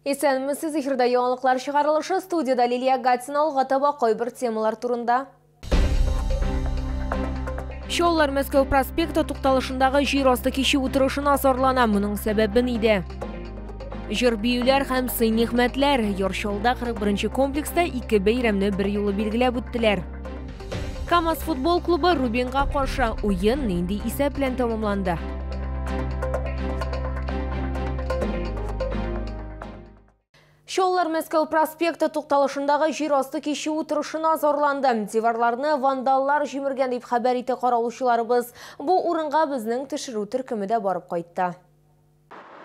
Есенмісіз эфирда яңалыклар шығарылышы студияда Лилия Гатина алғатаба қойбір темалар турында. Шоулар Мәскәү проспекті тукталышындағы жер асты кеші утырышына азарлана, мұның сәбәбін иде. Жыр биюләр һәм сый-нихмәтләр Йоршолда 41-ші комплекста 2 бәйрәмне бір юлы билгеләп үттеләр. КамАЗ футбол клубы Рубинға каршы уен нинди исәп белән тамамланды. Шоулар Мәскәү проспекті тукталышындағы жер асты кеші утырышына азарланды. Диварларны вандаллар җимергән дип хәбәр итә каралучыларыбыз. Бу урынга безнең төшерү төркеме дә барып кайтты.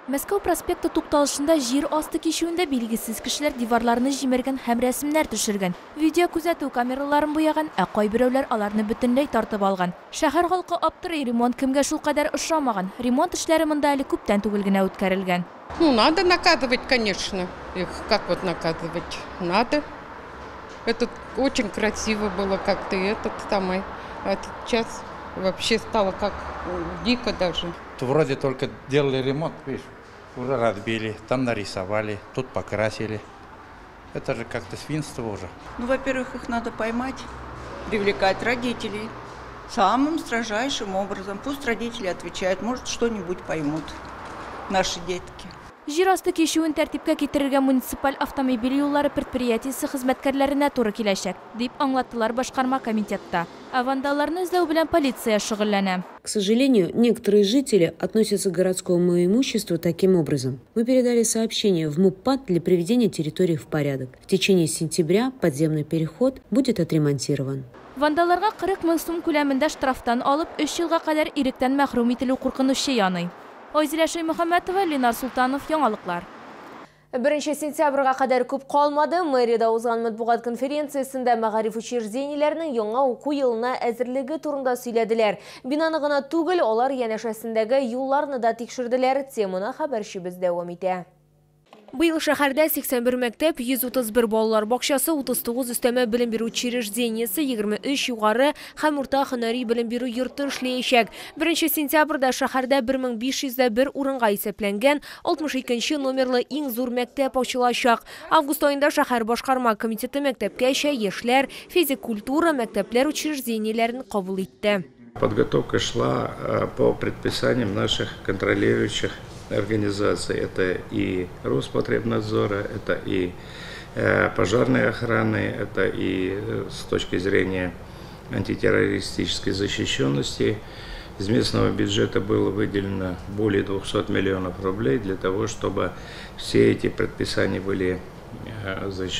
Мәскәү проспекты тукталышында жер асты кешүендә билгесез кешеләр диварларны җимергән һәм рәсемнәр төшергән. Видео күзәтү камераларын буяган, ә кайберәүләр аларны бөтенләй тартып алган. Шәһәр халкы аптырый, ремонт кемгә шул кадәр ошамаган. Ремонт эшләре монда әле күптән түгел генә үткәрелгән. Надо наказывать, конечно. Их как вот наказывать? Надо. Это очень красиво было как-то, а сейчас вообще стало как дико даже. Вроде только делали ремонт, видишь, уже разбили, там нарисовали, тут покрасили. Это же как-то свинство уже. Ну, во-первых, их надо поймать, привлекать родителей самым строжайшим образом. Пусть родители отвечают, может, что-нибудь поймут наши детки. Жер асты кешүен тәртипкә китерергә муниципаль автомобиль юллары предприятиесе хезмәткәрләренә туры киләчәк, дип аңлаттылар башкарма комитетта. Вандалларны эзләү белән полиция шөгыльләнә. К сожалению, некоторые жители относятся к городскому имуществу таким образом. Мы передали сообщение в МУПАД для приведения территории в порядок. В течение сентября подземный переход будет отремонтирован. Вандалларга 40 000 сум күләмендә штрафтан алып 3 елга кадәр иректән мәхрүм ителү куркынычы яный. Айзилә Шаймөхәммәтова, Ленар Султанов, яңалыклар. 1 сентябрьгә кадәр күп калмады. Мэрияда узган матбугат конференциясендә мәгариф учреждениеләренең яңа уку елына әзерлеге турында сөйләделәр. Бинаны гына түгел, алар янәшәсендәге юлларны да тикшерделәр. Теманы хәбәрчебез дәвам итә. Быел шәһәрдә 81 мәктәп, 131 балалар бакчасы, 39 өстәмә белем бирү учреждениесе, 23 югары һәм урта һөнәри белем бирү йорты эшләячәк. 1 сентябрьдә шәһәрдә 1501 урынга исәпләнгән 62 номерлы иң зур мәктәп ачылачак. Август аенда шәһәр башкарма комитеты мәктәпкәчә яшьләр, физик культура мәктәпләр учреждениеләрен кабул итте. Подготовка шла по предписаниям наших контролирующих организаций. Это и Роспотребнадзора, это и пожарной охраны, это и с точки зрения антитеррористической защищенности. Из местного бюджета было выделено более 200 миллионов рублей для того, чтобы все эти предписания были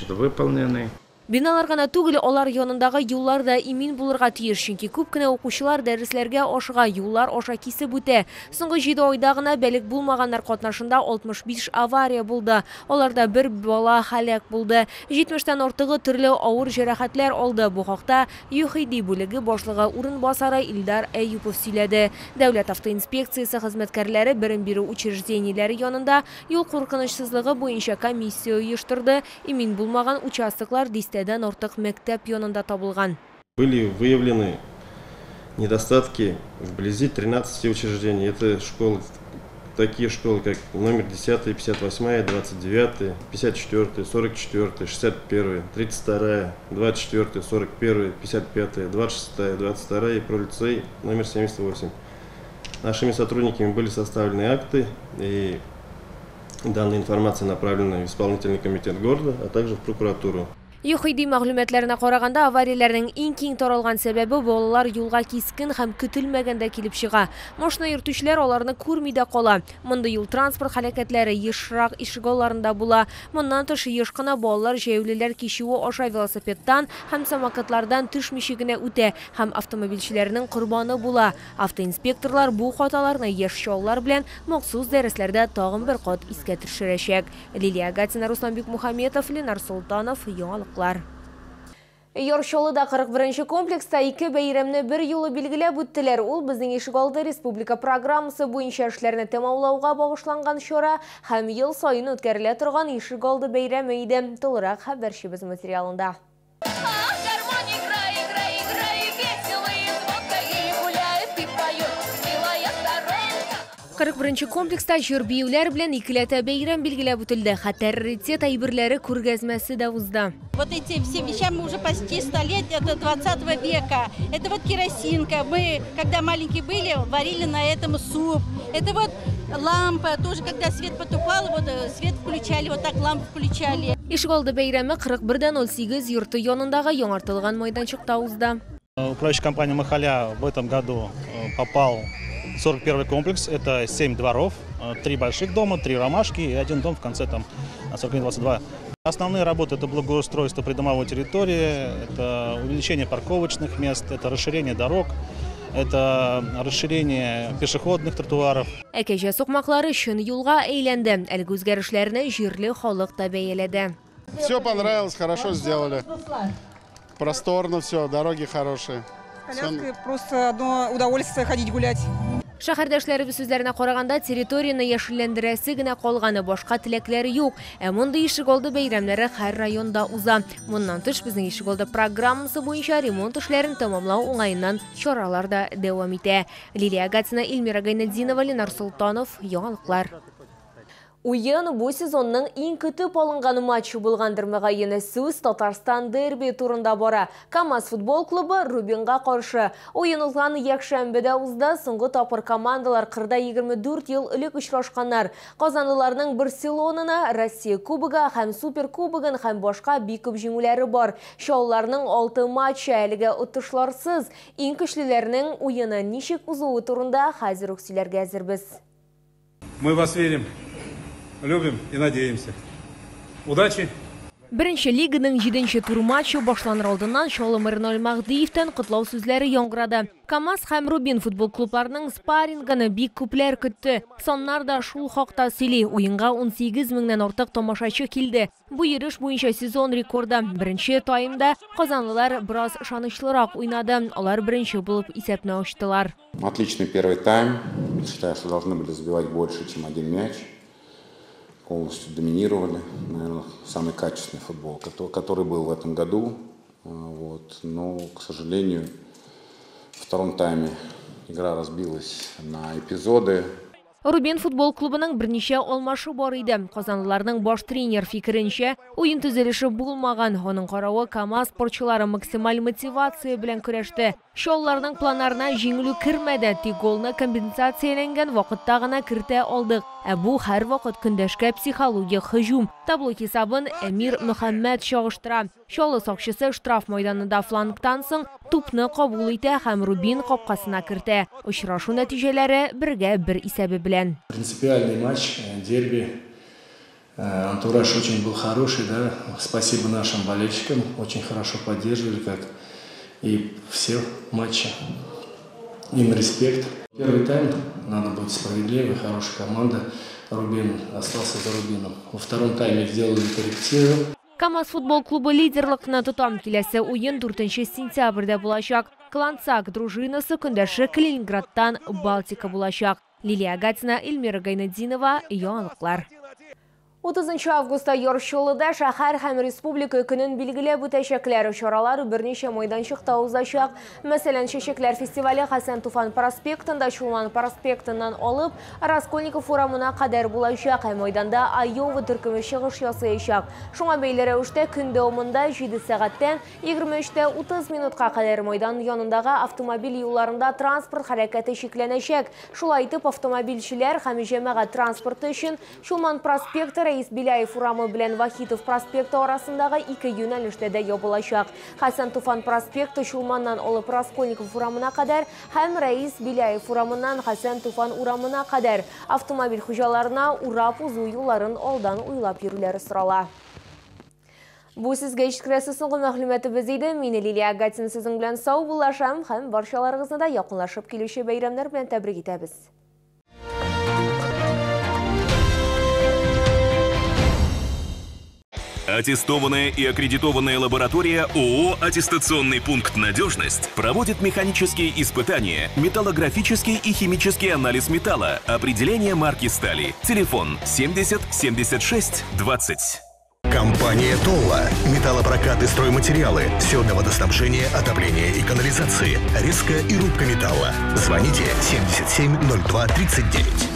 выполнены. Биналар гына түгел, алар янындагы юллар да имин булырга тиеш, чөнки күп кенә укучылар дәресләргә ашыга, юллар аша кисеп үтә. Соңгы 7 айда гына бәлек булмаганнар катнашында 65 авария булды. Аларда бер бала һәлак булды. 70тән артыгы төрле авыр җәрәхәтләр алды. Бу хакта ЮХИДИ бүлеге башлыгы урынбасары Илдар Әйюпов сөйләде. Дәүләт автоинспекциясе хезмәткәрләре берем бирү учреждениеләре янында юл куркынычсызлыгы буенча комиссия оештырды. Имин булмаган участоклар артык мәктәп янында табылган. Были выявлены недостатки вблизи 13 учреждений. Это школы, такие школы, как номер 10, 58, 29, 54, 44, 61, 32, 24, 41, 55, 26, 22 и пролицей номер 78. Нашими сотрудниками были составлены акты, и данная информация направлена в исполнительный комитет города, а также в прокуратуру. ЮХИДИ мәгълүматларына караганда, аварияләрнең иң киң таралган сәбәбе балалар юлга кискен һәм көтелмәгәндә килеп чыга. Машина йөртүчеләр аларны күрми дә кала. Монда юл транспорт һәлакәтләре ешрак ишегалларында була. Моннан тыш еш кына балалар җәяүлеләр кичүе аша велосипедтан һәм самокатлардан төшмичә генә үтә һәм автомобильчеләрнең корбаны була. Автоинспекторлар бу хаталарны яшь чаллар белән махсус дәресләрдә тагын бер кат искә төшерәчәк. Лилия Гатина, Русланбек Мухамметов, Ленар Султанов, яңалыклар. Йоршолыда 41-ші комплекста 2 бәйрәмне бір юлы билгеләп үттеләр. Ул безнең Ишегалды республика программасы буенча эшләрне тәмамлауга багышланган чара һәм ел сайын үткәрелә торган Ишегалды бәйрәме иде. Толырак хәбәрчебез материалында. 41 комплекста җыр-биюләр белән икеләтә бәйрәм билгеләп үтелде. Хәтта раритет әйберләре күргәзмәсе дә узды. Вот эти все вещи мы уже почти 100 лет, это 20 века. Это вот керосинка. Мы, когда маленькие были, варили на этом суп. Это вот лампа, тоже когда свет потухал, вот свет включали, вот так лампу включали. Ишгалды бәйрәме 41-08 йорты янындагы яңартылган майданчыкта узды. Управляющая компания «Махаля» в этом году попал в 41-й комплекс. Это 7 дворов, 3 больших дома, 3 ромашки и 1 дом в конце, там, 41-22. Основные работы – это благоустройство придомовой территории, это увеличение парковочных мест, это расширение дорог, это расширение пешеходных тротуаров. Әкәҗә сукмаклары шын юлга әйләнде. Әлеге үзгәрешләрне җирле халык та бәяләде. Все понравилось, хорошо сделали. Просторно все, дороги хорошие. Коляской просто одно удовольствие ходить гулять. Шәһәрдәшләребез сүзләренә караганда, территорияны яшелләндерәсе генә калганы, башка теләкләре юк. Монда Ишегалды бәйрәмнәре һәр районда уза. Моннан тыш безнең Ишегалды программасы буенча ремонт эшләрен тәмамлау уңаеннан чаралар да дәвам итә. Лилия Гатина, Эльмира Гайнетдинова, Ленар Султанов, яңалыклар. Уен бу сезонның иң көтеп алынган матчы булгандыр мөгаене сүз Татарстан дерби турында бара. КамАЗ футбол клубы Рубинга каршы. Уен узган якшәмбедә узды. Соңгы тапкыр командалар 24 ел элек очрашканнар. Казанлыларның Барселонаны, Россия кубогы һәм Супер кубогын һәм башка бик күп җиңүләре бар. Шауларның 6 матчы әлегә отышларсыз. Иң көчлеләрнең уены ничек узуы турында хәзер үк сөйләргә әзербез. Мы вас верим. Любим и надеемся. Удачи! Беренче лиганың 7-нче тур матчы башланыр алдыннан Шолом Магдиевтән котлау сүзләре яңгырады. КамАЗ һәм Рубин футбол клубларының спаррингын бик күпләр көтте. Соннар да шул хакта сөйли. Уенга 18 меңнән артык тамашачы килде. Бу йөреш буенча сезон рекорды. Беренче таймда казанлылар бераз ышанычлырак уйнады. Алар беренче булып исәпне ачтылар. Отличный первый тайм. Считаю, что должны были забивать больше, чем один мяч. Полностью доминировали, наверное, самый качественный футбол, который был в этом году. Вот. Но, к сожалению, в втором тайме игра разбилась на эпизоды. Рубин футбол клубының берничә алмашы бар иде. Казанлыларның баш тренер фикеренчә, уен төзелеше булмаган. Аның каравы КамАЗ спортчылары максималь мотивация белән көрәште. Шауларның планнарына җиңелү кермәде. Тик голны компенсацияләнгән вакытта гына кертә алдык. Бу һәр вакыт көндәшкә психологик һөҗүм. Табло хисабын Эмир Мөхәммәд чагыштыра. Шалы сакчысы штраф майданында флангтан соң тупны кабул итә һәм Рубин капкасына кертә. Очрашу нәтиҗәләре 1-1 исәбе белән. Принципиальный матч, дерби. Антураж очень был хороший, да. Спасибо нашим болельщикам, очень хорошо поддерживали, как и все матчи. Им респект. Первый тайм, надо быть справедливой, хорошая команда. Рубин остался за Рубином. Во втором тайме сделали коррективы. КамАЗ футбол клубы лидерлыкны тотам. Киләсе уен 4 сентябрьдә булачак. Клансак дружинасы көндәше Калининградтан Балтика булачак. Лилия Гатина, Эльмира Гайнетдинова, яңалыклар. 30 августта Йорчолыда шәһәр һәм республика көнен билгеләп үтәчәкләр. Чаралар берничә майданчыкта узачак. Мәсәлән, Чәчәкләр фестивале Хәсән Туфан проспектында, Чулман проспектыннан алып, Раскольников урамына кадәр булачак. Майданда Айова төркеме чыгыш ясаячак. Шуңа бәйле рәвештә көн дәвамында 7 сәгатьтән 23:30 минутка кадәр майдан янындагы автомобиль юлларында транспорт хәрәкәте шикләнәчәк. Шулай итеп, автомобильчеләр һәм җәмәгать транспорты өчен Чулман проспекты Раис Биляев урамы белән Вахитов проспекты арасындагы 2 юнәлештә дә ябылачак. Хәсән Туфан проспекты Чулманнан алып Раскольников урамына кадәр һәм Раис Биляев урамыннан Хәсән Туфан урамына кадәр автомобиль хуҗаларына урап узу юлларын алдан уйлап йөрүләре сорала. Бу сезгә җиткерәсе соңгы мәгълүматыбыз иде. Мин Лилия Гатина сезнең белән сау булашам һәм барчаларыгызны да якынлашып килүче бәйрәмнәр белән тәбрик итәбез. Аттестованная и аккредитованная лаборатория ООО «Аттестационный пункт «Надежность» проводит механические испытания, металлографический и химический анализ металла, определение марки стали. Телефон 70 76 20. Компания «Толла». Металлопрокат и стройматериалы. Все для водоснабжения, отопления и канализации. Резка и рубка металла. Звоните 77 02 39.